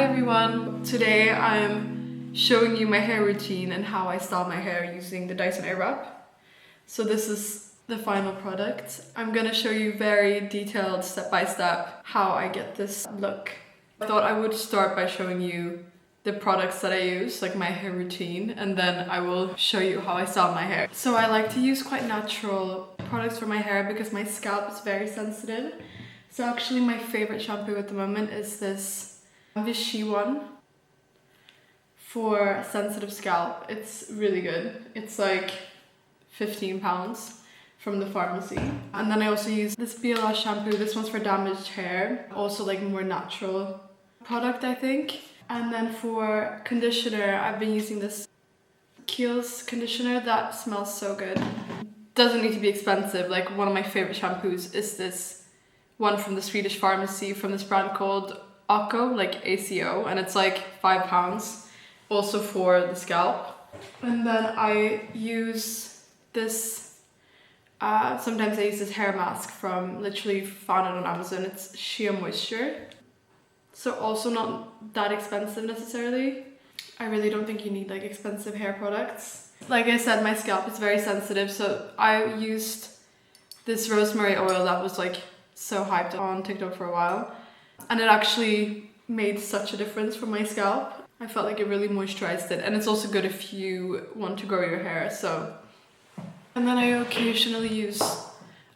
Hi everyone! Today I'm showing you my hair routine and how I style my hair using the Dyson airwrap. So this is the final product. I'm gonna show you very detailed step-by-step how I get this look. I thought I would start by showing you the products that I use, like my hair routine, and then I will show you how I style my hair. So I like to use quite natural products for my hair because my scalp is very sensitive. So actually my favorite shampoo at the moment is this Vichy one for sensitive scalp. It's really good. It's like £15 from the pharmacy. And then I also use this BLS shampoo. This one's for damaged hair. Also like more natural product, I think. And then for conditioner, I've been using this Kiehl's conditioner that smells so good. Doesn't need to be expensive. Like one of my favorite shampoos is this one from the Swedish pharmacy from this brand called ACO, like ACO, and it's like £5 also for the scalp. And then I use this, sometimes I use this hair mask from, literally found it on Amazon. It's Sheer Moisture. So also not that expensive necessarily. I really don't think you need like expensive hair products. Like I said, my scalp is very sensitive, so I used this rosemary oil that was like so hyped on TikTok for a while. And it actually made such a difference for my scalp. I felt like it really moisturized it, and it's also good if you want to grow your hair, so. And then I occasionally use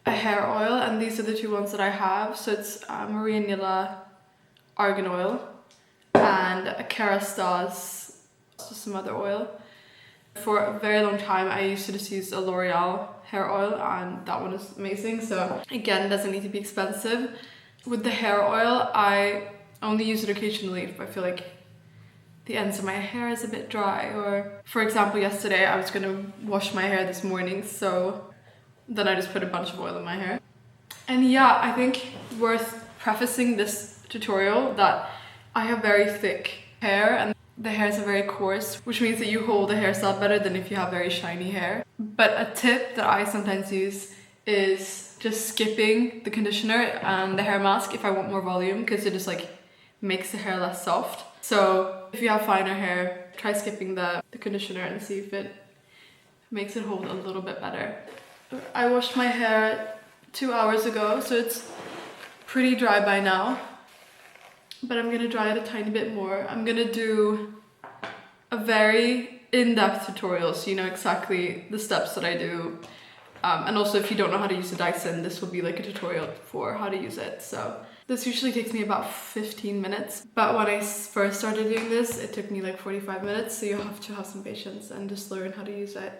a hair oil, and these are the two ones that I have. So it's Maria Nilla Argan Oil and a Kerastase, just some other oil. For a very long time I used to just use a L'Oreal hair oil, and that one is amazing. So again, it doesn't need to be expensive. With the hair oil, I only use it occasionally if I feel like the ends of my hair is a bit dry, or for example yesterday I was gonna wash my hair this morning, so then I just put a bunch of oil in my hair. And yeah, I think worth prefacing this tutorial that I have very thick hair and the hairs are very coarse, which means that you hold the hairstyle better than if you have very shiny hair. But a tip that I sometimes use is just skipping the conditioner and the hair mask if I want more volume, because it just like makes the hair less soft. So if you have finer hair, try skipping the conditioner and see if it makes it hold a little bit better. I washed my hair 2 hours ago, so it's pretty dry by now. But I'm gonna dry it a tiny bit more. I'm gonna do a very in-depth tutorial so you know exactly the steps that I do. And also if you don't know how to use a Dyson, this will be like a tutorial for how to use it. So this usually takes me about 15 minutes. But when I first started doing this, it took me like 45 minutes. So you have to have some patience and just learn how to use it.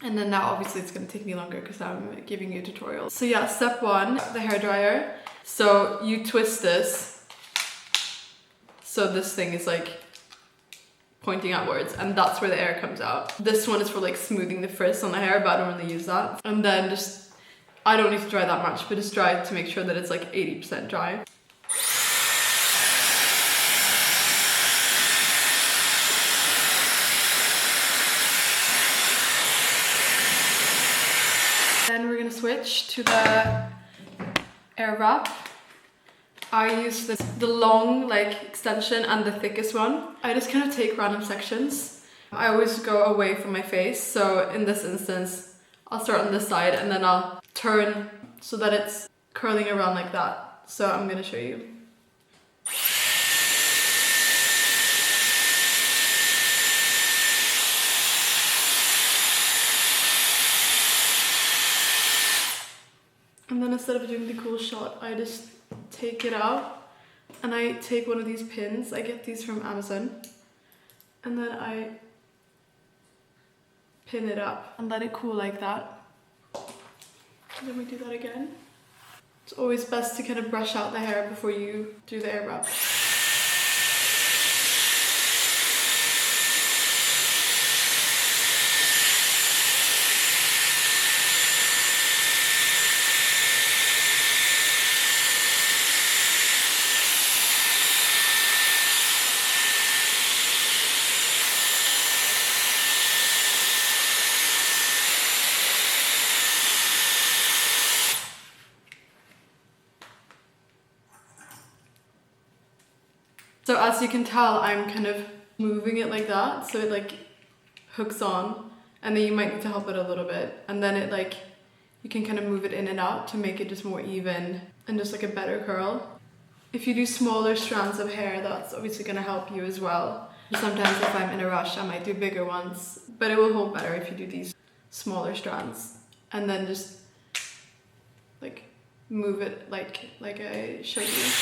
And then now obviously it's gonna take me longer because I'm giving you a tutorial. So yeah, step one, the hairdryer. So you twist this. So this thing is like pointing outwards, and that's where the air comes out. This one is for like smoothing the frizz on the hair, but I don't really use that. And then just, I don't need to dry that much, but just dry it to make sure that it's like 80% dry. Then we're gonna switch to the air wrap. I use the long like extension and the thickest one. I just kind of take random sections. I always go away from my face, so in this instance I'll start on this side and then I'll turn so that it's curling around like that. So I'm gonna show you. And then instead of doing the cool shot, I just take it out and I take one of these pins. I get these from Amazon, and then I pin it up and let it cool like that. And then we do that again. It's always best to kind of brush out the hair before you do the air wrap. as you can tell, I'm kind of moving it like that, so it like hooks on, and then you might need to help it a little bit, and then it like, you can kind of move it in and out to make it just more even and just like a better curl. If you do smaller strands of hair, that's obviously going to help you as well. Sometimes if I'm in a rush, I might do bigger ones, but it will hold better if you do these smaller strands, and then just like move it like I showed you.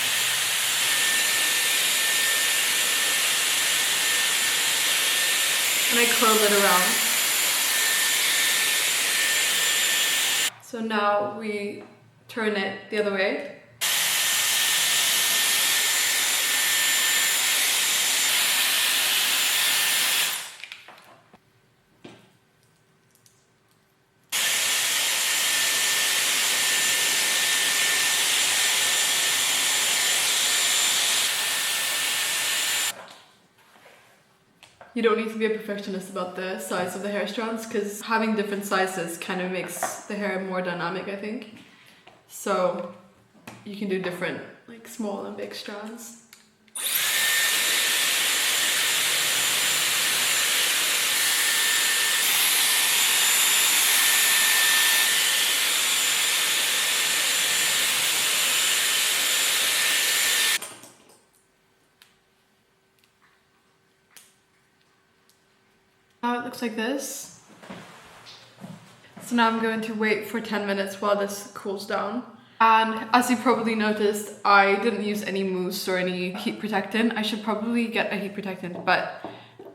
And I curl it around. So now we turn it the other way. You don't need to be a perfectionist about the size of the hair strands, because having different sizes kind of makes the hair more dynamic, I think. So you can do different, like small and big strands. Now it looks like this. So now I'm going to wait for 10 minutes while this cools down. And as you probably noticed, I didn't use any mousse or any heat protectant. I should probably get a heat protectant, but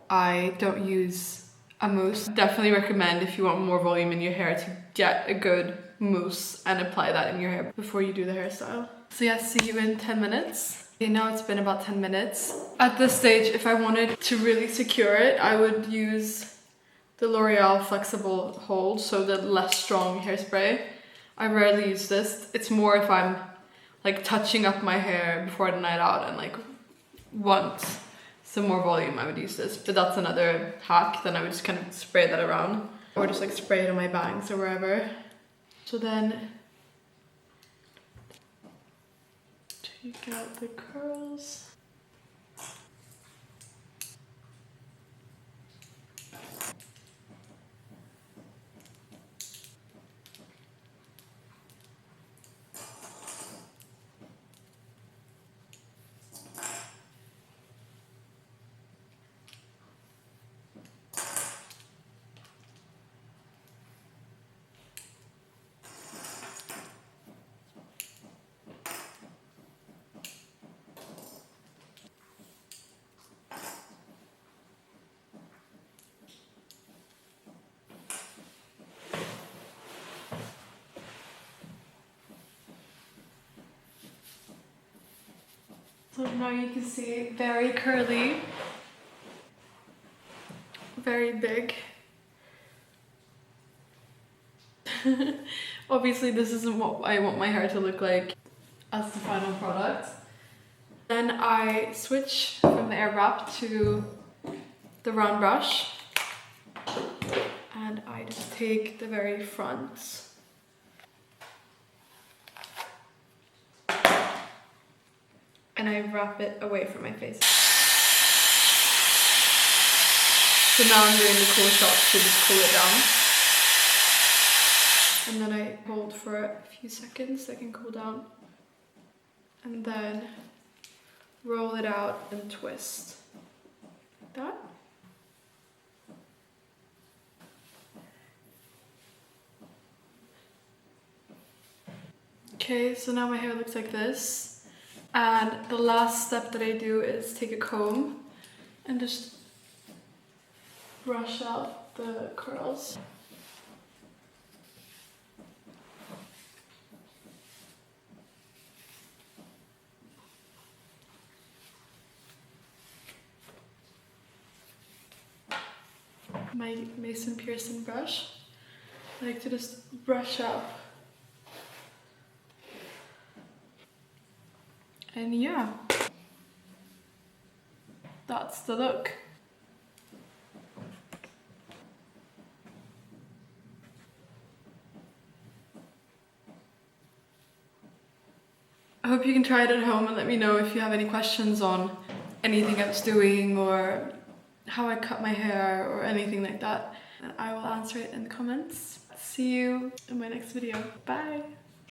I don't use a mousse. Definitely recommend, if you want more volume in your hair, to get a good mousse and apply that in your hair before you do the hairstyle. So yeah, see you in 10 minutes. Okay, now it's been about 10 minutes. At this stage, if I wanted to really secure it, I would use the L'Oreal Flexible Hold, so the less strong hairspray. I rarely use this. It's more if I'm like touching up my hair before the night out and like want some more volume, I would use this. But that's another hack. Then I would just kind of spray that around, or just like spray it on my bangs or wherever. So then take out the curls. So now you can see very curly, very big. Obviously this isn't what I want my hair to look like as the final product. Then I switch from the airwrap to the round brush, and I just take the very front. And I wrap it away from my face. So now I'm doing the cool shots to just cool it down. And then I hold for a few seconds so I can cool down. And then roll it out and twist. Like that. Okay, so now my hair looks like this. And the last step that I do is take a comb and just brush out the curls. My Mason Pearson brush. I like to just brush up. And yeah, that's the look. I hope you can try it at home and let me know if you have any questions on anything I was doing or how I cut my hair or anything like that. And I will answer it in the comments. See you in my next video. Bye!